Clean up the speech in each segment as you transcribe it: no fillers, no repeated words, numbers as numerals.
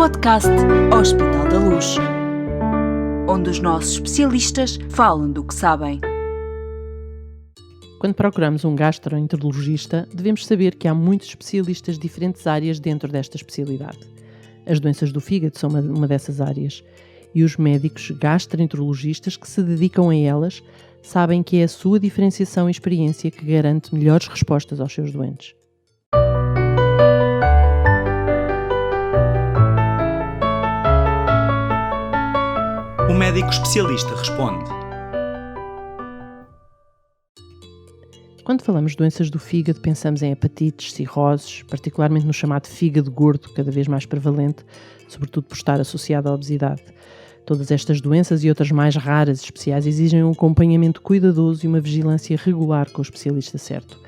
podcast Hospital da Luz, onde os nossos especialistas falam do que sabem. Quando procuramos um gastroenterologista, devemos saber que há muitos especialistas de diferentes áreas dentro desta especialidade. As doenças do fígado são uma dessas áreas, e os médicos gastroenterologistas que se dedicam a elas sabem que é a sua diferenciação e experiência que garante melhores respostas aos seus doentes. O médico especialista responde. Quando falamos de doenças do fígado, pensamos em hepatites, cirroses, particularmente no chamado fígado gordo, cada vez mais prevalente, sobretudo por estar associado à obesidade. Todas estas doenças e outras mais raras e especiais exigem um acompanhamento cuidadoso e uma vigilância regular com o especialista certo.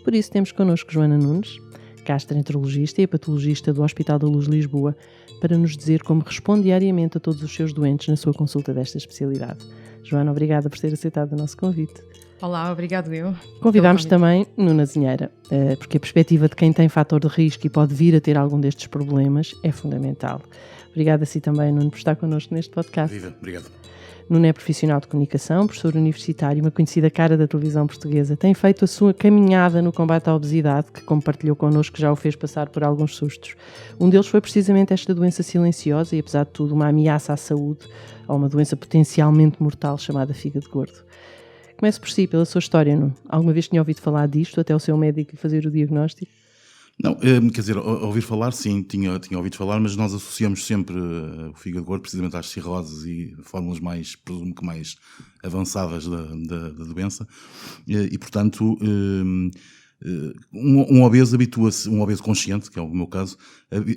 Por isso temos connosco Joana Nunes, gastroenterologista e hepatologista do Hospital da Luz Lisboa, para nos dizer como responde diariamente a todos os seus doentes na sua consulta desta especialidade. Joana, obrigada por ter aceitado o nosso convite. Olá, obrigado eu. Convidámos também Nuno Azinheira, porque a perspectiva de quem tem fator de risco e pode vir a ter algum destes problemas é fundamental. Obrigada a si também, Nuno, por estar connosco neste podcast. Viva, obrigado. Nuno é profissional de comunicação, professor universitário, uma conhecida cara da televisão portuguesa. Tem feito a sua caminhada no combate à obesidade, que, como partilhou connosco, já o fez passar por alguns sustos. Um deles foi precisamente esta doença silenciosa e, apesar de tudo, uma ameaça à saúde, ou uma doença potencialmente mortal chamada fígado gordo. Comece por si, pela sua história, Nuno. Alguma vez tinha ouvido falar disto, até o seu médico fazer o diagnóstico? Não, quer dizer, ouvir falar, sim, tinha ouvido falar, mas nós associamos sempre o fígado gordo precisamente às cirroses e fórmulas mais, presumo que mais avançadas da doença, e portanto, um obeso habitua-se, um obeso consciente, que é o meu caso,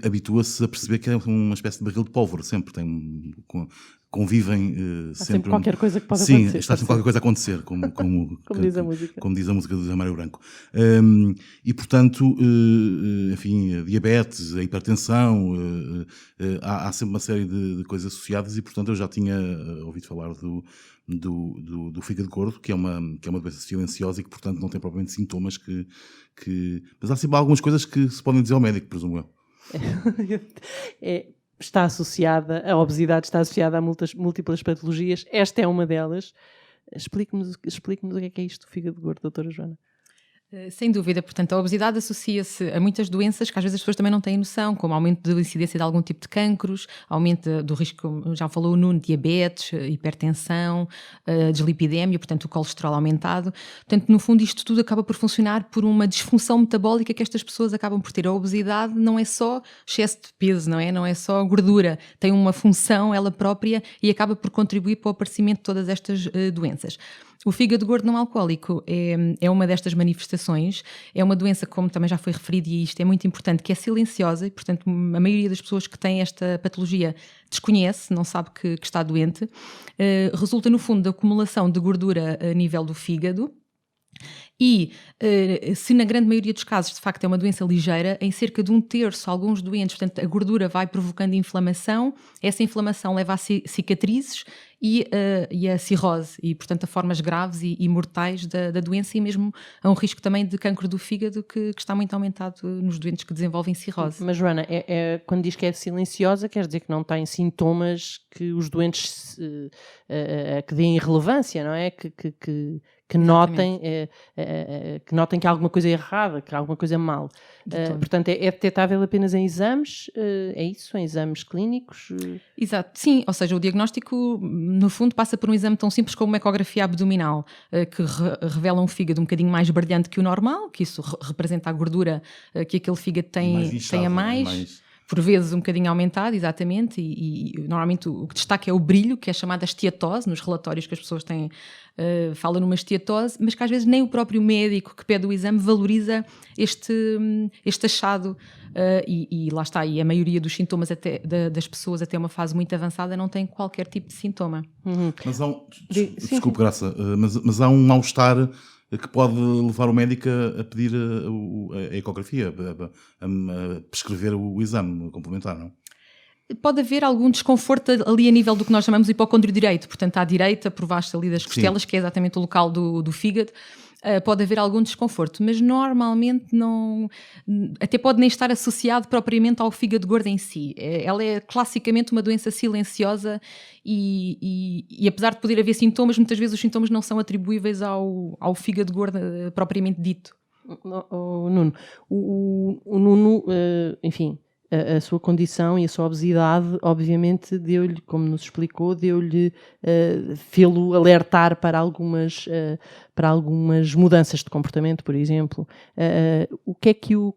habitua-se a perceber que é uma espécie de barril de pólvora, sempre convivem sempre qualquer coisa que pode acontecer. Sim, está sempre qualquer coisa a acontecer, como diz a música. Como diz a música do José Mário Branco. E, portanto, enfim, a diabetes, a hipertensão, há sempre uma série de coisas associadas e, portanto, eu já tinha ouvido falar do fígado gordo, que é uma doença silenciosa e que, portanto, não tem propriamente sintomas mas há sempre algumas coisas que se podem dizer ao médico, presumo eu. A obesidade está associada a múltiplas patologias. Esta é uma delas. Explique-nos o que é isto do fígado gordo, doutora Joana. Sem dúvida, portanto, a obesidade associa-se a muitas doenças que às vezes as pessoas também não têm noção, como aumento da incidência de algum tipo de cancros, aumento do risco, como já falou o Nuno, diabetes, hipertensão, dislipidemia, portanto o colesterol aumentado. Portanto, no fundo isto tudo acaba por funcionar por uma disfunção metabólica que estas pessoas acabam por ter. A obesidade não é só excesso de peso, não é só gordura, tem uma função ela própria e acaba por contribuir para o aparecimento de todas estas doenças. O fígado gordo não alcoólico é uma destas manifestações, é uma doença, como também já foi referido, e isto é muito importante, que é silenciosa e, portanto, a maioria das pessoas que têm esta patologia desconhece, não sabe que está doente. Resulta, no fundo, da acumulação de gordura a nível do fígado. E se na grande maioria dos casos de facto é uma doença ligeira, em cerca de 1/3 alguns doentes, portanto a gordura vai provocando inflamação, essa inflamação leva a cicatrizes e a cirrose e portanto a formas graves e mortais da doença e mesmo a um risco também de cancro do fígado que está muito aumentado nos doentes que desenvolvem cirrose. Mas Joana, quando diz que é silenciosa, quer dizer que não tem sintomas que os doentes que deem relevância, não é? Que notem que há alguma coisa errada, que há alguma coisa mal. Portanto, é detectável apenas em exames, é isso? Em exames clínicos? Exato, sim, ou seja, o diagnóstico no fundo passa por um exame tão simples como uma ecografia abdominal, que revela um fígado um bocadinho mais brilhante que o normal, que isso representa a gordura que aquele fígado tem a mais. Por vezes um bocadinho aumentado, exatamente, e normalmente o que destaca é o brilho, que é chamada esteatose, nos relatórios que as pessoas têm, fala numa esteatose, mas que às vezes nem o próprio médico que pede o exame valoriza este achado, e lá está, e a maioria dos sintomas das pessoas até uma fase muito avançada não tem qualquer tipo de sintoma. Uhum. Mas desculpe, Graça, mas há um mal-estar que pode levar o médico a pedir a ecografia, a prescrever o exame complementar, não? Pode haver algum desconforto ali a nível do que nós chamamos de hipocondrio direito, portanto à direita, por baixo ali das costelas, sim, que é exatamente o local do fígado. pode haver algum desconforto, mas normalmente não, até pode nem estar associado propriamente ao fígado gordo em si. Ela é classicamente uma doença silenciosa e apesar de poder haver sintomas, muitas vezes os sintomas não são atribuíveis ao fígado gordo propriamente dito. Nuno, o Nuno, enfim, a sua condição e a sua obesidade, obviamente, deu-lhe, como nos explicou, fê-lo alertar para algumas mudanças de comportamento, por exemplo.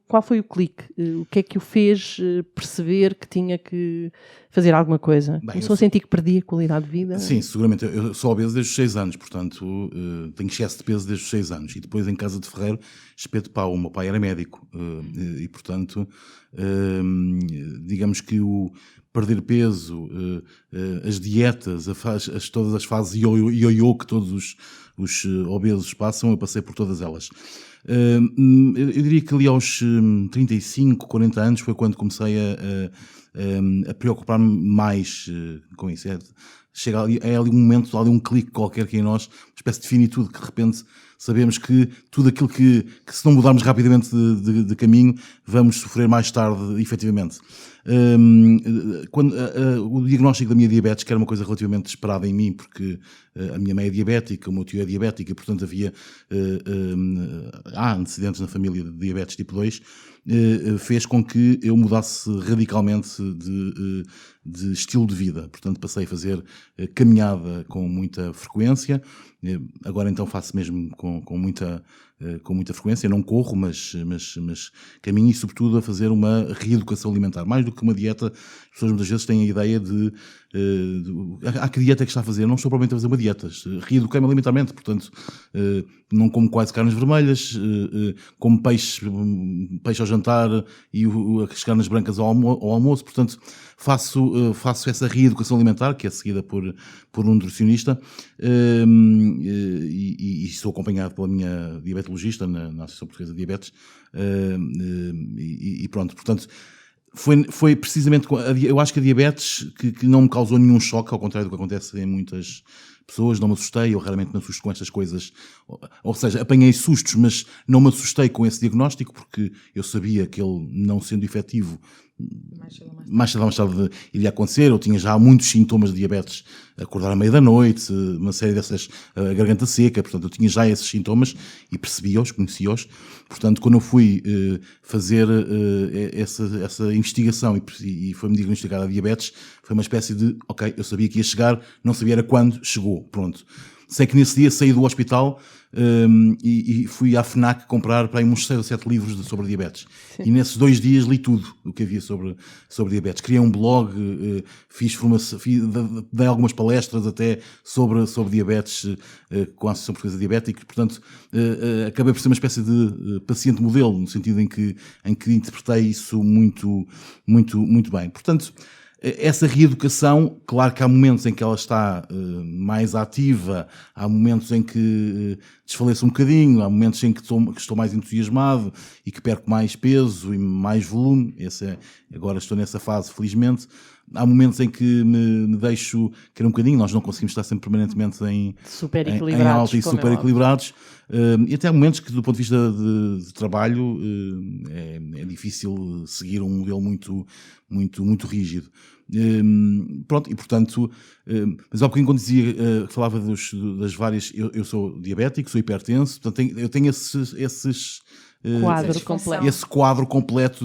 Qual foi o clique? O que é que o fez perceber que tinha que fazer alguma coisa? Começou a sentir que perdia qualidade de vida? Sim, seguramente. Eu sou obeso desde os 6 anos, portanto, tenho excesso de peso desde os 6 anos. E depois, em casa de ferreiro, espeto pau. O meu pai era médico e, portanto, digamos que o perder peso, as dietas, todas as fases ioiô que todos os obesos passam, eu passei por todas elas. Eu diria que ali aos 35, 40 anos foi quando comecei a preocupar-me mais com isso. Chega ali, é ali um momento, ali um clique qualquer que em nós, uma espécie de finitude, que de repente sabemos que tudo aquilo que se não mudarmos rapidamente de caminho, vamos sofrer mais tarde, efetivamente. O diagnóstico da minha diabetes, que era uma coisa relativamente esperada em mim, porque a minha mãe é diabética, o meu tio é diabético, e portanto há antecedentes na família de diabetes tipo 2, fez com que eu mudasse radicalmente de estilo de vida. Portanto, passei a fazer caminhada com muita frequência. Agora então faço mesmo com muita frequência. Não corro, mas caminho, e sobretudo a fazer uma reeducação alimentar. Mais do que uma dieta, as pessoas muitas vezes têm a ideia de que dieta é que está a fazer? Não estou propriamente a fazer uma dieta. Reeduquei-me alimentarmente, portanto, não como quase carnes vermelhas, como peixe ao jantar e as carnes brancas ao almoço. Portanto, faço essa reeducação alimentar, que é seguida por um nutricionista, e sou acompanhado pela minha diabetologista na Associação Portuguesa de Diabetes, e pronto, portanto, foi precisamente, eu acho que a diabetes que não me causou nenhum choque, ao contrário do que acontece em muitas pessoas. Não me assustei, eu raramente me assusto com estas coisas, ou seja, apanhei sustos, mas não me assustei com esse diagnóstico, porque eu sabia que ele, não sendo efetivo, mais tarde iria acontecer. Eu tinha já muitos sintomas de diabetes, acordar à meia da noite, uma série dessas, a garganta seca, portanto eu tinha já esses sintomas e percebia-os, conhecia-os. Portanto, quando eu fui fazer essa investigação e foi-me diagnosticada a diabetes, foi uma espécie de, ok, eu sabia que ia chegar, não sabia era quando, chegou, pronto. Sei que nesse dia saí do hospital e fui à FNAC comprar para aí uns 6 ou 7 livros sobre diabetes. Sim. E nesses 2 dias li tudo o que havia sobre diabetes. Criei um blog, dei algumas palestras até sobre diabetes com a Associação Portuguesa de Diabéticos. Portanto, acabei por ser uma espécie de paciente modelo, no sentido em que interpretei isso muito, muito, muito bem. Portanto, essa reeducação, claro que há momentos em que ela está mais ativa, há momentos em que desfaleço um bocadinho, há momentos em que estou mais entusiasmado e que perco mais peso e mais volume. Agora estou nessa fase, felizmente. Há momentos em que me deixo cair um bocadinho. Nós não conseguimos estar sempre permanentemente em alta e super equilibrados. E até há momentos que, do ponto de vista de trabalho, é difícil seguir um modelo muito, muito, muito rígido. Pronto, e portanto, mas há um bocadinho quando dizia, falava das várias, eu sou diabético, sou hipertenso, portanto eu tenho esse quadro completo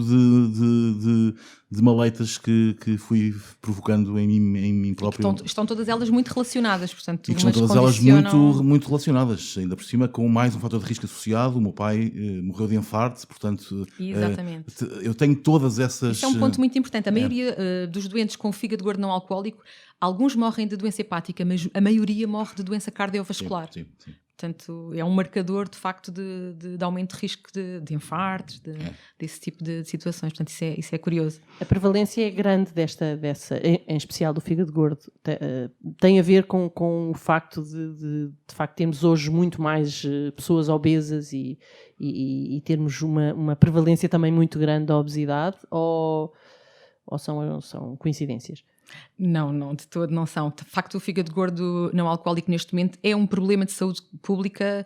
de maleitas que fui provocando em mim próprio. Estão todas elas muito relacionadas, portanto, e que estão todas elas muito, muito relacionadas, ainda por cima com mais um fator de risco associado. O meu pai morreu de infarto, portanto, exatamente. Eu tenho todas essas... Isso é um ponto muito importante. A maioria dos doentes com fígado gordo não alcoólico, alguns morrem de doença hepática, mas a maioria morre de doença cardiovascular. Sim. Portanto, é um marcador, de facto, de aumento de risco de infartos, desse tipo de situações. Portanto, isso é curioso. A prevalência é grande em especial do fígado gordo. Tem a ver com o facto de facto, termos hoje muito mais pessoas obesas e termos uma prevalência também muito grande da obesidade, ou são coincidências? Não, de todo não são. De facto, o fígado gordo não alcoólico neste momento é um problema de saúde pública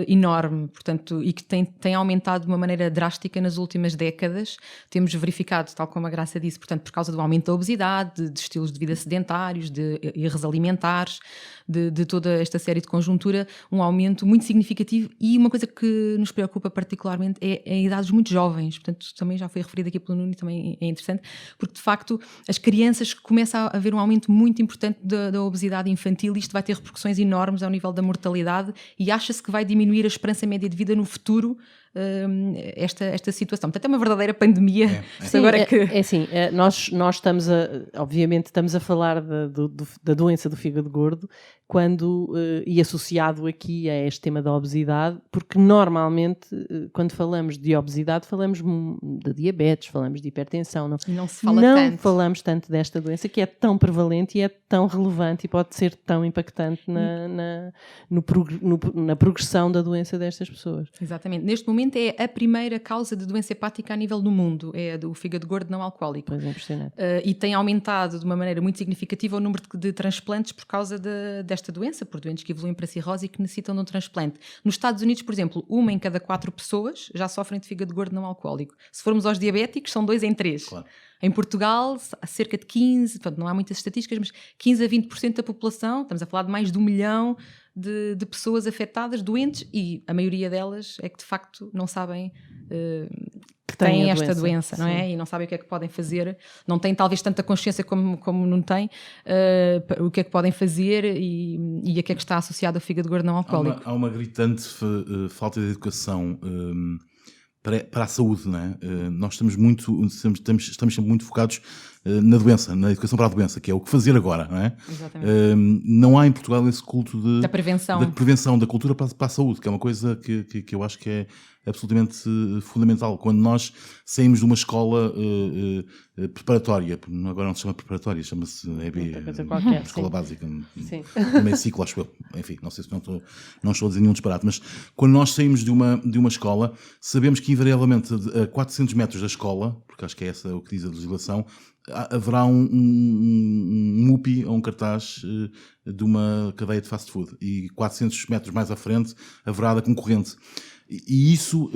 enorme, portanto, e que tem aumentado de uma maneira drástica nas últimas décadas. Temos verificado, tal como a Graça disse, portanto, por causa do aumento da obesidade, de estilos de vida sedentários, de erros alimentares, de toda esta série de conjuntura, um aumento muito significativo, e uma coisa que nos preocupa particularmente é em idades muito jovens, portanto, também já foi referido aqui pelo Nuno e também é interessante, porque de facto as crianças começam a haver um aumento muito importante da obesidade infantil, e isto vai ter repercussões enormes ao nível da mortalidade, e acha-se que vai diminuir a esperança média de vida no futuro, esta situação. Portanto, é uma verdadeira pandemia. Sim, Agora que... nós estamos obviamente estamos a falar da doença do fígado gordo e associado aqui a este tema da obesidade, porque normalmente quando falamos de obesidade falamos de diabetes, falamos de hipertensão, não se fala não falamos tanto desta doença, que é tão prevalente e é tão relevante e pode ser tão impactante na progressão da doença destas pessoas. Exatamente. Neste momento é a primeira causa de doença hepática a nível do mundo, é o fígado gordo não alcoólico. Pois é, impressionante. E tem aumentado de uma maneira muito significativa o número de transplantes por causa desta doença, por doentes que evoluem para cirrose e que necessitam de um transplante. Nos Estados Unidos, por exemplo, 1 em cada 4 pessoas já sofrem de fígado gordo não alcoólico. Se formos aos diabéticos, são 2 em 3. Claro. Em Portugal, há cerca de 15, portanto, não há muitas estatísticas, mas 15 a 20% da população, estamos a falar de mais de 1 milhão de pessoas afetadas, doentes, e a maioria delas é que de facto não sabem que têm esta doença, não é? E não sabem o que é que podem fazer, não têm talvez tanta consciência como não têm, o que é que podem fazer e a que é que está associado ao fígado gordo não alcoólico. Há uma gritante falta de educação para a saúde, não é? Nós estamos sempre muito focados na doença, na educação para a doença, que é o que fazer agora, não é? Exatamente. Não há em Portugal esse culto da prevenção, da cultura para a saúde, que é uma coisa que eu acho que é absolutamente fundamental. Quando nós saímos de uma escola preparatória, agora não se chama preparatória, chama-se escola básica, meio ciclo, acho eu. Enfim, não sei se não estou a dizer nenhum disparate, mas quando nós saímos de uma escola, sabemos que invariavelmente a 400 metros da escola, porque acho que é essa o que diz a legislação, haverá um MUPI ou um cartaz de uma cadeia de fast food, e 400 metros mais à frente haverá da concorrente. E isso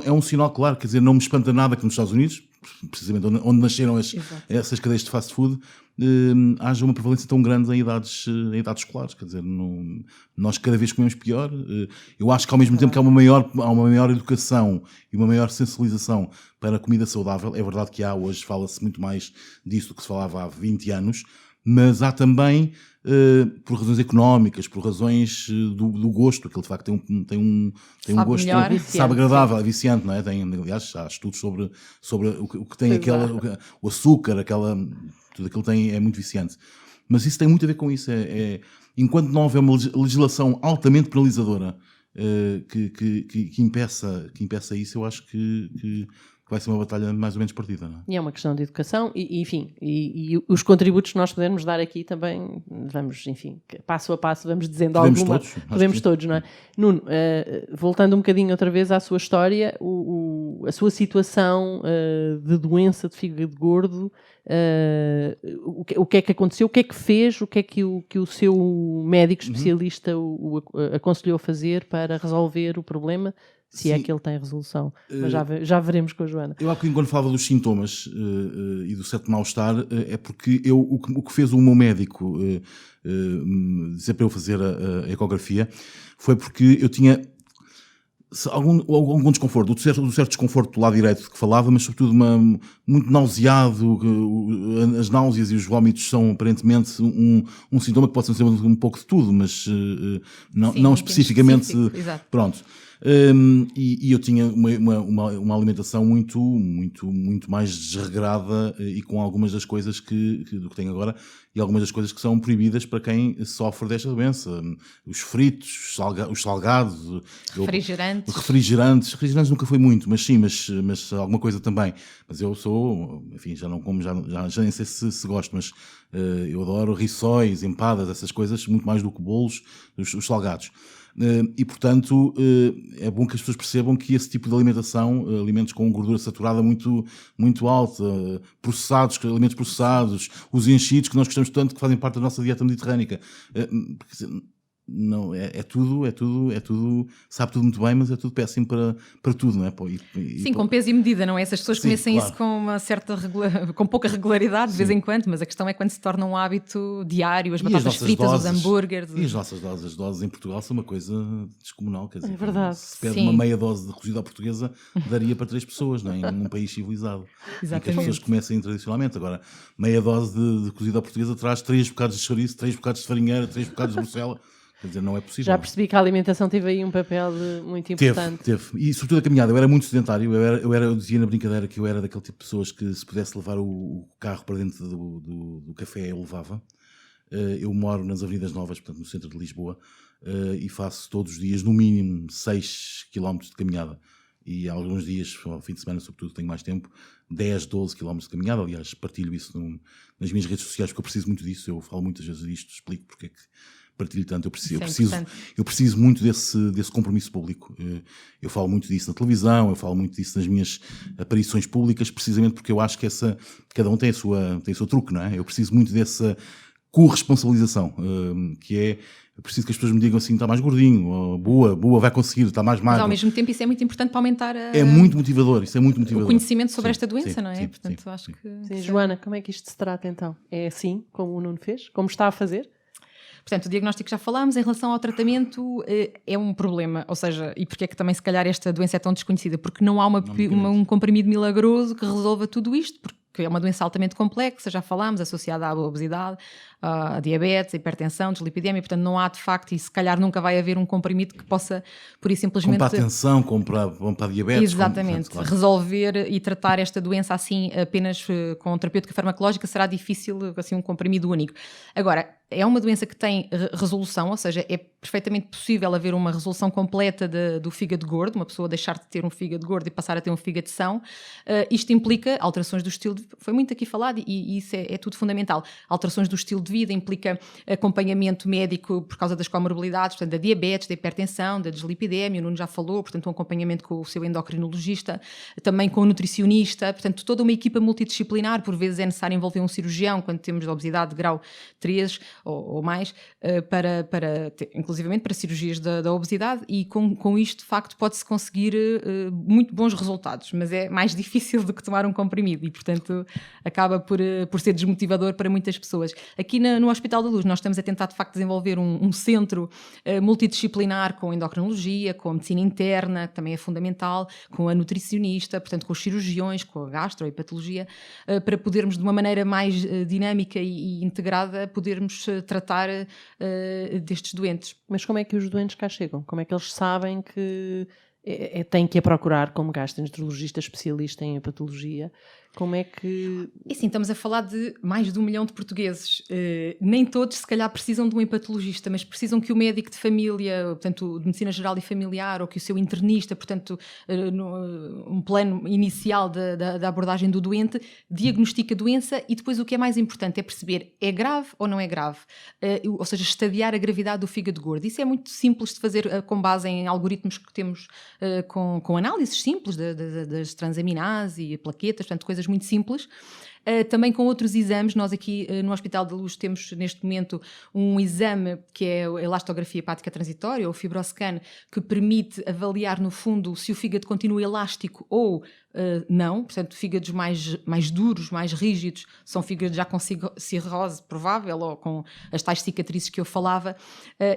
é um sinal claro, quer dizer, não me espanta nada que nos Estados Unidos, precisamente onde nasceram essas cadeias de fast food, haja uma prevalência tão grande em idades escolares, quer dizer, nós cada vez comemos pior. Eu acho que ao mesmo tempo que há uma maior educação e uma maior sensibilização para a comida saudável, é verdade que hoje fala-se muito mais disso do que se falava há 20 anos, mas há também, por razões económicas, por razões do gosto, aquilo de facto tem um gosto, melhor, sabe agradável, é viciante, não é? Aliás, há estudos sobre o que tem o açúcar, tudo aquilo é muito viciante. Mas isso tem muito a ver com isso. Enquanto não houver uma legislação altamente penalizadora que impeça isso, eu acho que vai ser uma batalha mais ou menos perdida, não é? E é uma questão de educação e os contributos que nós podemos dar aqui também, vamos, enfim, passo a passo, vamos dizendo podemos todos, não é? Nuno, voltando um bocadinho outra vez à sua história, a sua situação de doença de fígado gordo, o que é que aconteceu, o que é que fez, o que é que o seu médico especialista o aconselhou a fazer para resolver o problema? Se é que ele tem resolução. Mas já veremos com a Joana. Eu há bocadinho, quando falava dos sintomas e do certo mal-estar, é porque o que fez o meu médico dizer para eu fazer a ecografia foi porque eu tinha algum desconforto, do certo desconforto do lado direito que falava, mas sobretudo muito nauseado. As náuseas e os vómitos são aparentemente um sintoma que pode ser um pouco de tudo, mas não especificamente. Pronto. E eu tinha uma alimentação muito mais desregrada e com algumas das coisas do que tenho agora, e algumas das coisas que são proibidas para quem sofre desta doença. Os fritos, os salgados, refrigerantes nunca foi muito, mas sim, mas alguma coisa também. Mas eu sou, enfim, já não como, já nem sei se gosto, mas eu adoro rissóis, empadas, essas coisas, muito mais do que bolos, os salgados. E, portanto, é bom que as pessoas percebam que esse tipo de alimentação, alimentos com gordura saturada muito, muito alta, alimentos processados, os enchidos que nós gostamos tanto, que fazem parte da nossa dieta mediterrânica, não, é tudo, sabe tudo muito bem, mas é tudo péssimo para tudo, não é? Sim, com peso e medida, não é? Se as pessoas comecem claro. isso com uma certa com pouca regularidade, de vez em quando, mas a questão é quando se torna um hábito diário, as batatas fritas, os hambúrgueres. E as doses em Portugal são uma coisa descomunal, quer dizer, É verdade. se pede Sim. uma meia dose de cozida à portuguesa, daria para 3 pessoas, não é? Num país civilizado. Em que as pessoas Exatamente. comecem tradicionalmente. Agora, meia dose de cozida à portuguesa traz 3 bocados de chouriço, 3 bocados de farinheira, 3 bocados de Bruxelas. Quer dizer, não é possível. Já percebi que a alimentação teve aí um papel muito importante. Teve. E sobretudo a caminhada. Eu era muito sedentário. Eu dizia na brincadeira que eu era daquele tipo de pessoas que, se pudesse levar o carro para dentro do café, eu levava. Eu moro nas Avenidas Novas, portanto no centro de Lisboa, e faço todos os dias no mínimo 6 km de caminhada. E há alguns dias, ao fim de semana sobretudo, tenho mais tempo, 10, 12 km de caminhada. Aliás, partilho isso nas minhas redes sociais, porque eu preciso muito disso. Eu falo muitas vezes disto, explico porque é que partilho tanto. Eu preciso muito desse compromisso público. Eu falo muito disso na televisão, eu falo muito disso nas minhas aparições públicas, precisamente porque eu acho que cada um tem o seu truque, não é? Eu preciso muito dessa corresponsabilização, que é, eu preciso que as pessoas me digam assim, está mais gordinho, ou boa, vai conseguir, está mais magro. Mas ao mesmo tempo isso é muito importante para aumentar É muito motivador, isso é muito motivador. o conhecimento sobre Sim, esta doença, sim, não é? sim, Portanto, sim, acho sim. que... Sim, Joana, como é que isto se trata então? É assim como o Nuno fez? Como está a fazer? Portanto, o diagnóstico já falámos, em relação ao tratamento é um problema, ou seja, e porque é que também se calhar esta doença é tão desconhecida? Porque não há um comprimido milagroso que resolva tudo isto, porque é uma doença altamente complexa, já falámos, associada à obesidade, a diabetes, a hipertensão, dislipidemia, portanto não há de facto, e se calhar nunca vai haver um comprimido que possa, por isso simplesmente... Como para a tensão, como para a diabetes. Exatamente, claro. Resolver e tratar esta doença assim apenas com terapêutica farmacológica será difícil, assim um comprimido único. Agora, é uma doença que tem resolução, ou seja, é perfeitamente possível haver uma resolução completa do fígado gordo, uma pessoa deixar de ter um fígado gordo e passar a ter um fígado são. Isto implica alterações do estilo de vida, foi muito aqui falado e isso é tudo fundamental. Alterações do estilo de vida, implica acompanhamento médico por causa das comorbilidades, portanto, da diabetes, da hipertensão, da dislipidemia, o Nuno já falou, portanto, um acompanhamento com o seu endocrinologista, também com o nutricionista, portanto, toda uma equipa multidisciplinar, por vezes é necessário envolver um cirurgião quando temos obesidade de grau 3 ou mais, inclusivamente para cirurgias da obesidade, e com isto, de facto, pode-se conseguir muito bons resultados, mas é mais difícil do que tomar um comprimido e, portanto, acaba por ser desmotivador para muitas pessoas. Aqui no Hospital da Luz nós estamos a tentar, de facto, desenvolver um centro multidisciplinar com endocrinologia, com a medicina interna, que também é fundamental, com a nutricionista, portanto, com os cirurgiões, com a gastrohepatologia, para podermos, de uma maneira mais dinâmica e integrada, podermos tratar destes doentes. Mas como é que os doentes cá chegam? Como é que eles sabem que têm que a procurar como gastroenterologista especialista em hepatologia? Como é que... E sim, estamos a falar de mais de 1 milhão de portugueses. Nem todos, se calhar, precisam de um hepatologista, mas precisam que o médico de família, portanto, de medicina geral e familiar, ou que o seu internista, portanto, um plano inicial da abordagem do doente, diagnostique a doença e depois o que é mais importante é perceber é grave ou não é grave. Ou seja, estadiar a gravidade do fígado gordo. Isso é muito simples de fazer com base em algoritmos que temos com análises simples das transaminases e plaquetas, portanto, coisas muito simples. Também com outros exames, nós aqui no Hospital da Luz temos neste momento um exame que é a elastografia hepática transitória, ou o fibroscan, que permite avaliar no fundo se o fígado continua elástico ou não, portanto fígados mais duros, mais rígidos, são fígados já com cirrose provável ou com as tais cicatrizes que eu falava,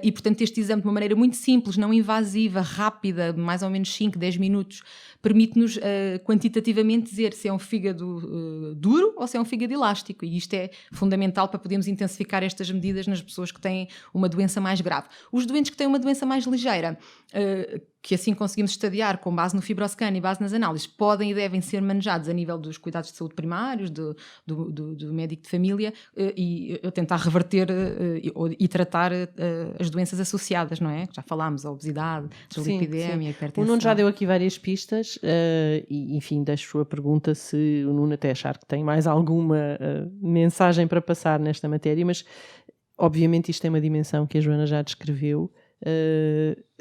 e portanto este exame de uma maneira muito simples, não invasiva, rápida, mais ou menos 5, 10 minutos, permite-nos quantitativamente dizer se é um fígado duro ou se é um fígado elástico, e isto é fundamental para podermos intensificar estas medidas nas pessoas que têm uma doença mais grave. Os doentes que têm uma doença mais ligeira, que assim conseguimos estadiar com base no fibroscan e base nas análises, podem e devem ser manejados a nível dos cuidados de saúde primários, do médico de família, e tentar reverter e tratar as doenças associadas, não é? Já falámos, a obesidade, a dislipidemia, a hipertensão. O Nuno já deu aqui várias pistas, e enfim, deixo a pergunta se o Nuno até achar que tem mais alguma mensagem para passar nesta matéria, mas obviamente isto tem uma dimensão que a Joana já descreveu,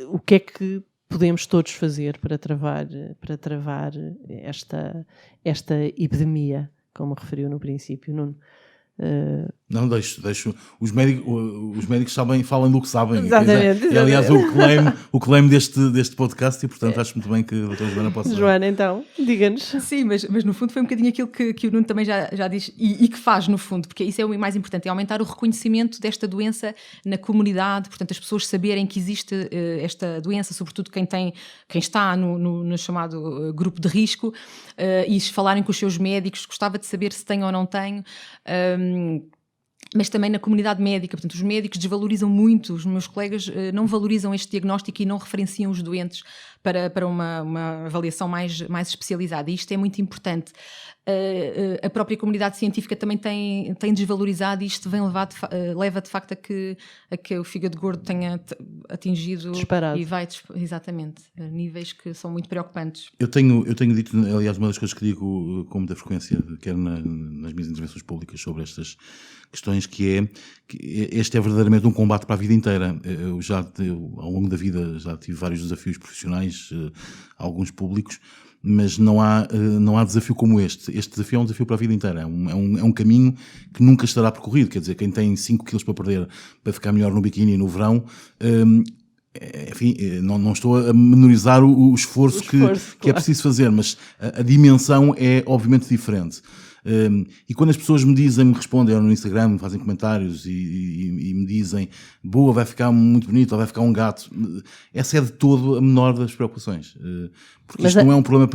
o que é que podemos todos fazer para travar esta epidemia, como referiu no princípio, Nuno? Não, deixo. Os médicos falam do que sabem. Exatamente. É, aliás, o claim deste podcast, e portanto acho muito bem que a doutora Joana possa... Joana, então, diga-nos. Sim, mas no fundo foi um bocadinho aquilo que o Nuno também já diz e que faz, no fundo, porque isso é o mais importante, é aumentar o reconhecimento desta doença na comunidade, portanto as pessoas saberem que existe esta doença, sobretudo quem está no chamado grupo de risco, e falarem com os seus médicos. Gostava de saber se tenho ou não tenho, mas também na comunidade médica. Portanto, os médicos desvalorizam muito, os meus colegas não valorizam este diagnóstico e não referenciam os doentes para uma avaliação mais especializada, e isto é muito importante. A própria comunidade científica também tem desvalorizado, e isto leva de facto a que o fígado gordo tenha atingido disparado. E vai, exatamente, a níveis que são muito preocupantes. Eu tenho dito, aliás, uma das coisas que digo com muita frequência, quer nas minhas intervenções públicas sobre estas questões, que este é verdadeiramente um combate para a vida inteira. Eu ao longo da vida já tive vários desafios profissionais, alguns públicos, mas não há desafio como este. Este desafio é um desafio para a vida inteira. É um caminho que nunca estará percorrido. Quer dizer, quem tem 5 quilos para perder para ficar melhor no biquíni no verão, enfim, não estou a menorizar o esforço que é preciso fazer, mas a dimensão é obviamente diferente. E quando as pessoas me respondem no Instagram, me fazem comentários e me dizem: boa, vai ficar muito bonito, ou vai ficar um gato, essa é de todo a menor das preocupações, porque isto não é um problema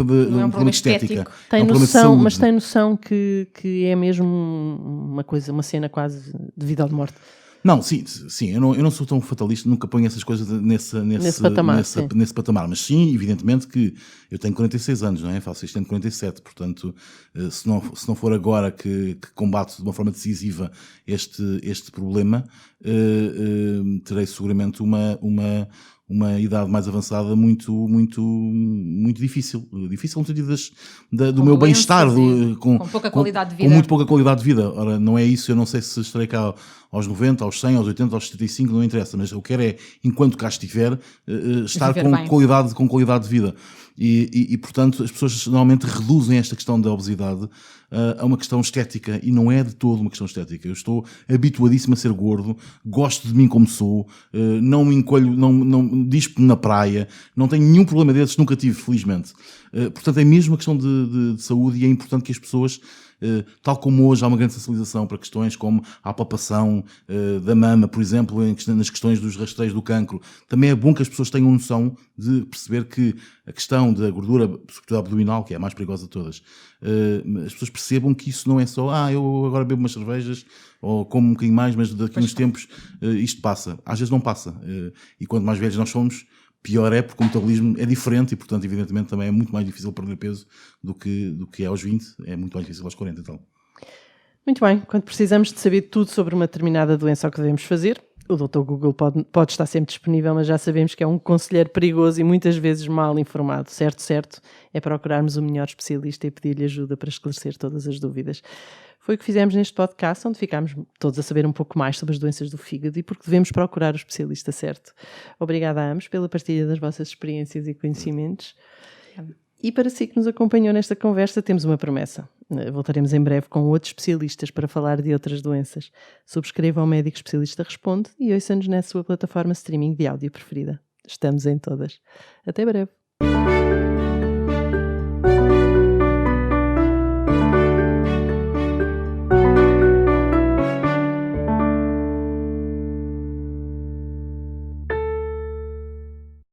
de estética. Tem é um problema de noção, saúde. mas tem noção que é mesmo uma cena quase de vida ou de morte. Não, sim, eu não sou tão fatalista, nunca ponho essas coisas nesse patamar, mas sim, evidentemente que eu tenho 46 anos, não é? Faço isto em 47, portanto, se não for agora que combato de uma forma decisiva este problema, terei seguramente uma idade mais avançada muito, muito, muito difícil no sentido do meu bem-estar, com pouca qualidade de vida. Com muito pouca qualidade de vida. Ora, não é isso, eu não sei se estarei cá aos 90, aos 100, aos 80, aos 75, não interessa, mas eu quero enquanto cá estiver, estar com qualidade de vida. E, portanto, as pessoas normalmente reduzem esta questão da obesidade a uma questão estética, e não é de todo uma questão estética. Eu estou habituadíssimo a ser gordo, gosto de mim como sou, não me encolho, não dispo-me na praia, não tenho nenhum problema desses, nunca tive, felizmente. Portanto, é mesmo uma questão de saúde, e é importante que as pessoas, tal como hoje há uma grande sensibilização para questões como a palpação da mama, por exemplo, nas questões dos rastreios do cancro, também é bom que as pessoas tenham noção de perceber que a questão da gordura, sobretudo abdominal, que é a mais perigosa de todas, as pessoas percebam que isso não é só eu agora bebo umas cervejas ou como um bocadinho mais, mas daqui a uns tempos isto passa. Às vezes não passa, e quanto mais velhos nós somos, pior é, porque o metabolismo é diferente, e portanto evidentemente também é muito mais difícil perder peso do que é aos 20, é muito mais difícil aos 40 e tal. Muito bem, quando precisamos de saber tudo sobre uma determinada doença, o que devemos fazer, o Dr. Google pode estar sempre disponível, mas já sabemos que é um conselheiro perigoso e muitas vezes mal informado. Certo é procurarmos o melhor especialista e pedir-lhe ajuda para esclarecer todas as dúvidas. Foi o que fizemos neste podcast, onde ficámos todos a saber um pouco mais sobre as doenças do fígado e porque devemos procurar o especialista certo. Obrigada a ambos pela partilha das vossas experiências e conhecimentos. E para si que nos acompanhou nesta conversa, temos uma promessa. Voltaremos em breve com outros especialistas para falar de outras doenças. Subscreva ao Médico Especialista Responde e ouça-nos na sua plataforma streaming de áudio preferida. Estamos em todas. Até breve.